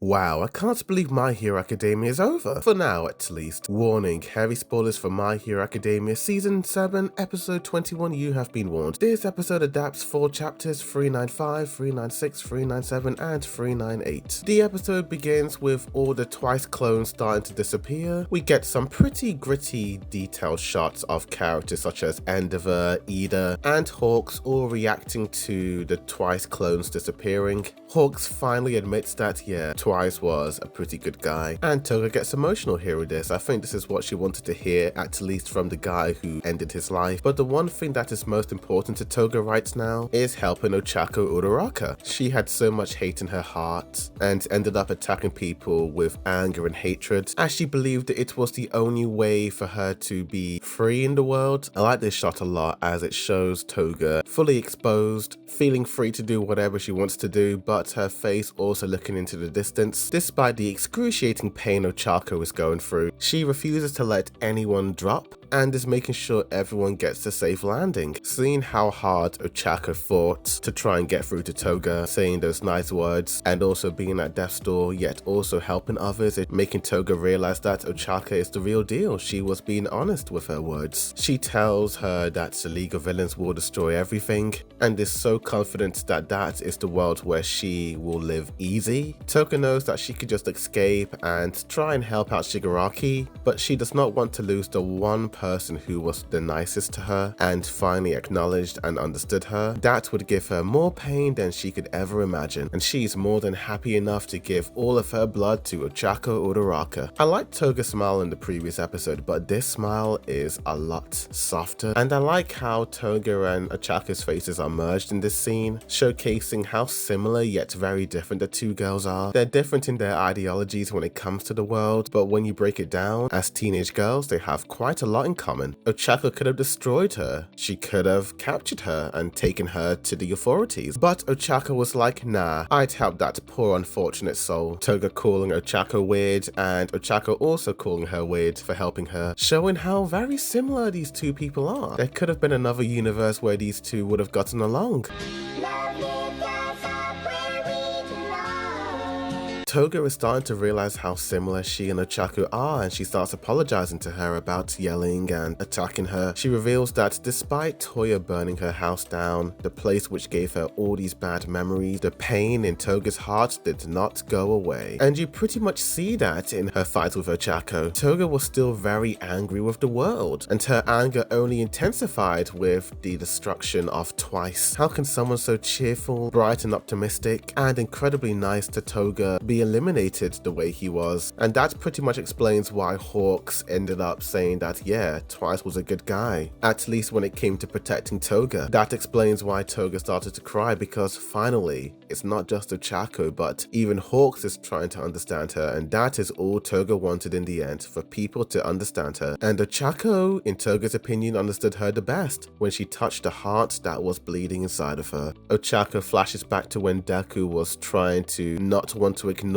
Wow, I can't believe My Hero Academia is over. For now, at least. Warning, heavy spoilers for My Hero Academia Season 7, Episode 21, you have been warned. This episode adapts 4 chapters, 395, 396, 397, and 398. The episode begins with all the Twice clones starting to disappear. We get some pretty gritty, detailed shots of characters such as Endeavor, Ida, and Hawks all reacting to the Twice clones disappearing. Hawks finally admits that, yeah, Twice was a pretty good guy, and Toga gets emotional hearing this. I think this is what she wanted to hear, at least from the guy who ended his life. But the one thing that is most important to Toga right now is helping Ochako Uraraka. She had so much hate in her heart and ended up attacking people with anger and hatred, as she believed that it was the only way for her to be free in the world. I like this shot a lot as it shows Toga fully exposed, feeling free to do whatever she wants to do, but her face also looking into the distance. Despite the excruciating pain Ochako is going through, she refuses to let anyone drop and is making sure everyone gets a safe landing. Seeing how hard Ochako fought to try and get through to Toga, saying those nice words, and also being at death's door, yet also helping others, it making Toga realize that Ochako is the real deal. She was being honest with her words. She tells her that the League of Villains will destroy everything, and is so confident that that is the world where she will live easy. Toga knows that she could just escape and try and help out Shigaraki, but she does not want to lose the one person who was the nicest to her and finally acknowledged and understood her. That would give her more pain than she could ever imagine, and she's more than happy enough to give all of her blood to Ochako Uraraka. I liked Toga's smile in the previous episode, but this smile is a lot softer, and I like how Toga and Ochako's faces are merged in this scene, showcasing how similar yet very different the two girls are. They're different in their ideologies when it comes to the world, but when you break it down, as teenage girls, they have quite a lot in common. Ochako could have destroyed her. She could have captured her and taken her to the authorities, but Ochako was like, nah, I'd help that poor unfortunate soul. Toga calling Ochako weird, and Ochako also calling her weird for helping her, showing how very similar these two people are. There could have been another universe where these two would have gotten along. Toga is starting to realize how similar she and Ochako are, and she starts apologizing to her about yelling and attacking her. She reveals that despite Toya burning her house down, the place which gave her all these bad memories, the pain in Toga's heart did not go away. And you pretty much see that in her fight with Ochako. Toga was still very angry with the world, and her anger only intensified with the destruction of Twice. How can someone so cheerful, bright and optimistic, and incredibly nice to Toga be eliminated the way he was? And that pretty much explains why Hawks ended up saying that, yeah, Twice was a good guy, at least when it came to protecting Toga. That explains why Toga started to cry, because finally it's not just Ochako, but even Hawks is trying to understand her, and that is all Toga wanted in the end, for people to understand her. And Ochako, in Toga's opinion, understood her the best when she touched the heart that was bleeding inside of her. Ochako flashes back to when Deku was trying to not want to ignore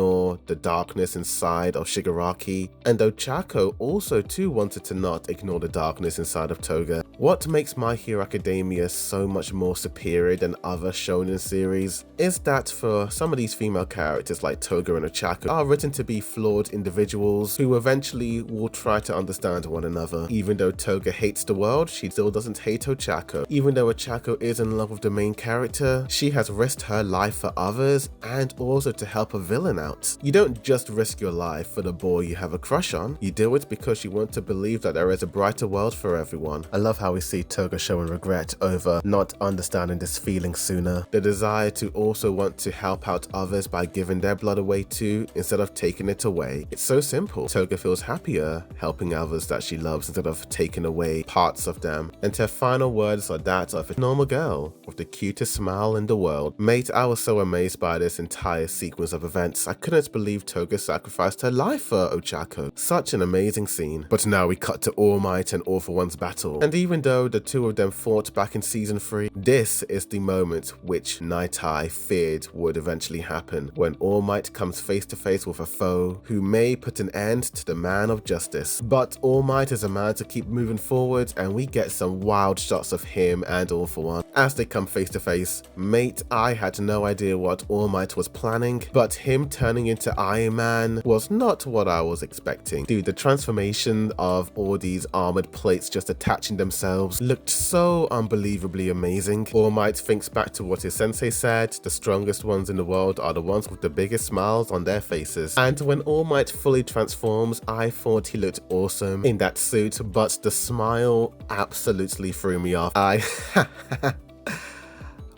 the darkness inside of Shigaraki, and Ochako also too wanted to not ignore the darkness inside of Toga. What makes My Hero Academia so much more superior than other shonen series is that for some of these female characters like Toga and Ochako are written to be flawed individuals who eventually will try to understand one another. Even though Toga hates the world, she still doesn't hate Ochako. Even though Ochako is in love with the main character, she has risked her life for others and also to help a villain out. You don't just risk your life for the boy you have a crush on, you do it because you want to believe that there is a brighter world for everyone. I love how we see Toga showing regret over not understanding this feeling sooner. The desire to also want to help out others by giving their blood away too, instead of taking it away. It's so simple. Toga feels happier helping others that she loves instead of taking away parts of them. And her final words are that of a normal girl with the cutest smile in the world. Mate, I was so amazed by this entire sequence of events. I couldn't believe Toga sacrificed her life for Ochako. Such an amazing scene. But now we cut to All Might and All For One's battle. And even Even though the two of them fought back in season 3, this is the moment which Night Eye feared would eventually happen, when All Might comes face to face with a foe who may put an end to the man of justice. But All Might is a man to keep moving forward, and we get some wild shots of him and All For One as they come face to face. Mate, I had no idea what All Might was planning, but him turning into Iron Man was not what I was expecting. Dude, the transformation of all these armored plates just attaching themselves looked so unbelievably amazing. All Might thinks back to what his sensei said, the strongest ones in the world are the ones with the biggest smiles on their faces. And when All Might fully transforms, I thought he looked awesome in that suit, but the smile absolutely threw me off.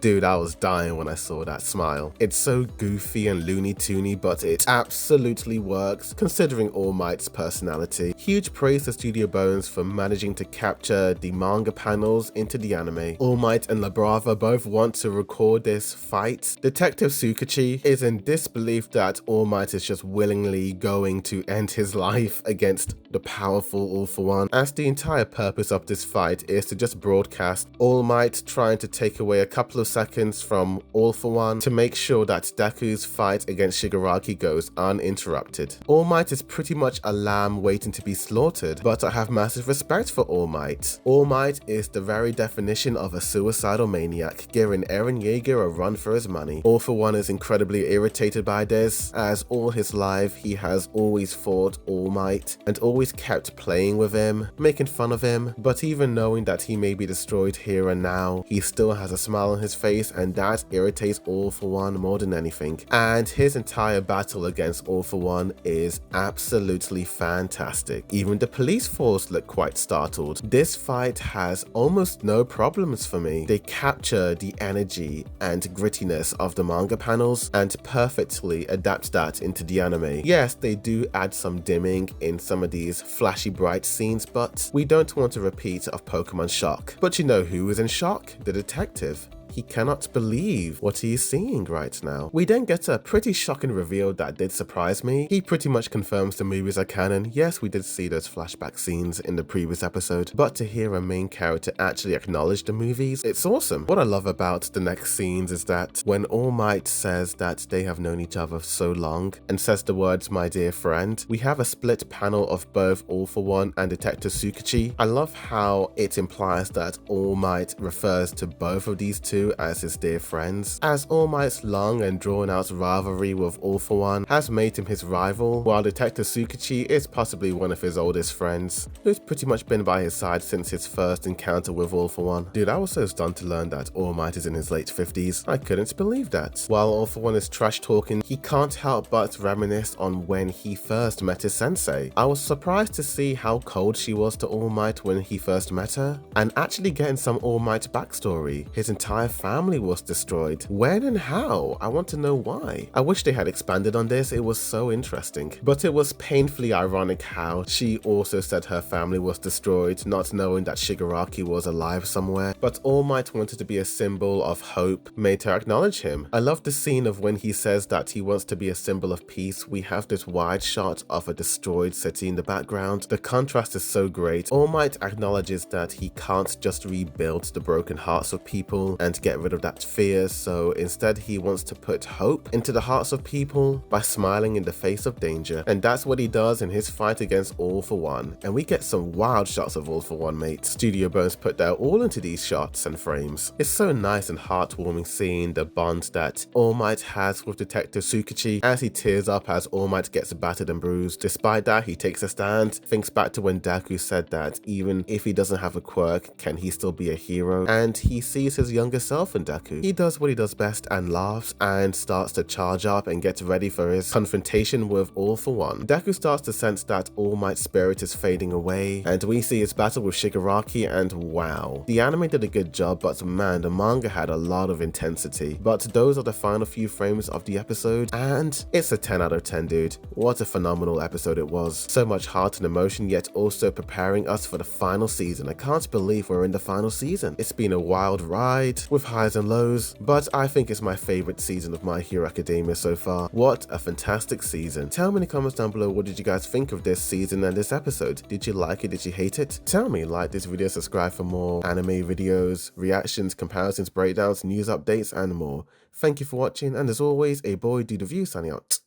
Dude, I was dying when I saw that smile. It's so goofy and Looney Toony, but it absolutely works considering All Might's personality. Huge praise to Studio Bones for managing to capture the manga panels into the anime. All Might and La Brava both want to record this fight. Detective Tsukuchi is in disbelief that All Might is just willingly going to end his life against the powerful All For One, as the entire purpose of this fight is to just broadcast All Might trying to take away a couple of seconds from All For One to make sure that Deku's fight against Shigaraki goes uninterrupted. All Might is pretty much a lamb waiting to be slaughtered, but I have massive respect for All Might. All Might is the very definition of a suicidal maniac, giving Eren Yeager a run for his money. All For One is incredibly irritated by this, as all his life he has always fought All Might and always kept playing with him, making fun of him, but even knowing that he may be destroyed here and now, he still has a smile on his face, and that irritates All For One more than anything. And his entire battle against All For One is absolutely fantastic. Even the police force look quite startled. This fight has almost no problems for me. They capture the energy and grittiness of the manga panels and perfectly adapt that into the anime. Yes, they do add some dimming in some of these flashy bright scenes, but we don't want a repeat of Pokemon Shock. But you know who is in shock? The detective. He cannot believe what he is seeing right now. We then get a pretty shocking reveal that did surprise me. He pretty much confirms the movies are canon. Yes, we did see those flashback scenes in the previous episode, but to hear a main character actually acknowledge the movies, it's awesome. What I love about the next scenes is that when All Might says that they have known each other so long and says the words "my dear friend," we have a split panel of both All For One and Detective Tsukuchi. I love how it implies that All Might refers to both of these two as his dear friends, as All Might's long and drawn out rivalry with All For One has made him his rival, while Detective Tsukuchi is possibly one of his oldest friends, who's pretty much been by his side since his first encounter with All For One. Dude, I was so stunned to learn that All Might is in his late 50s. I couldn't believe that. While All For One is trash talking, he can't help but reminisce on when he first met his sensei. I was surprised to see how cold she was to All Might when he first met her, and actually getting some All Might backstory. His entire family was destroyed. When and how? I want to know why. I wish they had expanded on this, it was so interesting. But it was painfully ironic how she also said her family was destroyed, not knowing that Shigaraki was alive somewhere. But All Might wanted to be a symbol of hope, made her acknowledge him. I love the scene of when he says that he wants to be a symbol of peace. We have this wide shot of a destroyed city in the background. The contrast is so great. All Might acknowledges that he can't just rebuild the broken hearts of people and get rid of that fear, so instead he wants to put hope into the hearts of people by smiling in the face of danger, and that's what he does in his fight against All For One. And we get some wild shots of All For One, mate. Studio Bones put their all into these shots and frames. It's so nice and heartwarming seeing the bond that All Might has with Detective Tsukuchi as he tears up as All Might gets battered and bruised. Despite that, he takes a stand, thinks back to when Deku said that even if he doesn't have a quirk, can he still be a hero, and he sees his younger self in Deku. He does what he does best and laughs and starts to charge up and get ready for his confrontation with All For One. Deku starts to sense that All Might's spirit is fading away, and we see his battle with Shigaraki, and wow. The anime did a good job, but man, the manga had a lot of intensity. But those are the final few frames of the episode, and it's a 10 out of 10, dude. What a phenomenal episode it was. So much heart and emotion, yet also preparing us for the final season. I can't believe we're in the final season. It's been a wild ride, with of highs and lows, but I think it's my favorite season of My Hero Academia so far. What a fantastic season. Tell me in the comments down below, what did you guys think of this season and this episode? Did you like it? Did you hate it? Tell me. Like this video, subscribe for more anime videos, reactions, comparisons, breakdowns, news updates, and more. Thank you for watching, and as always, a boy do the view signing out.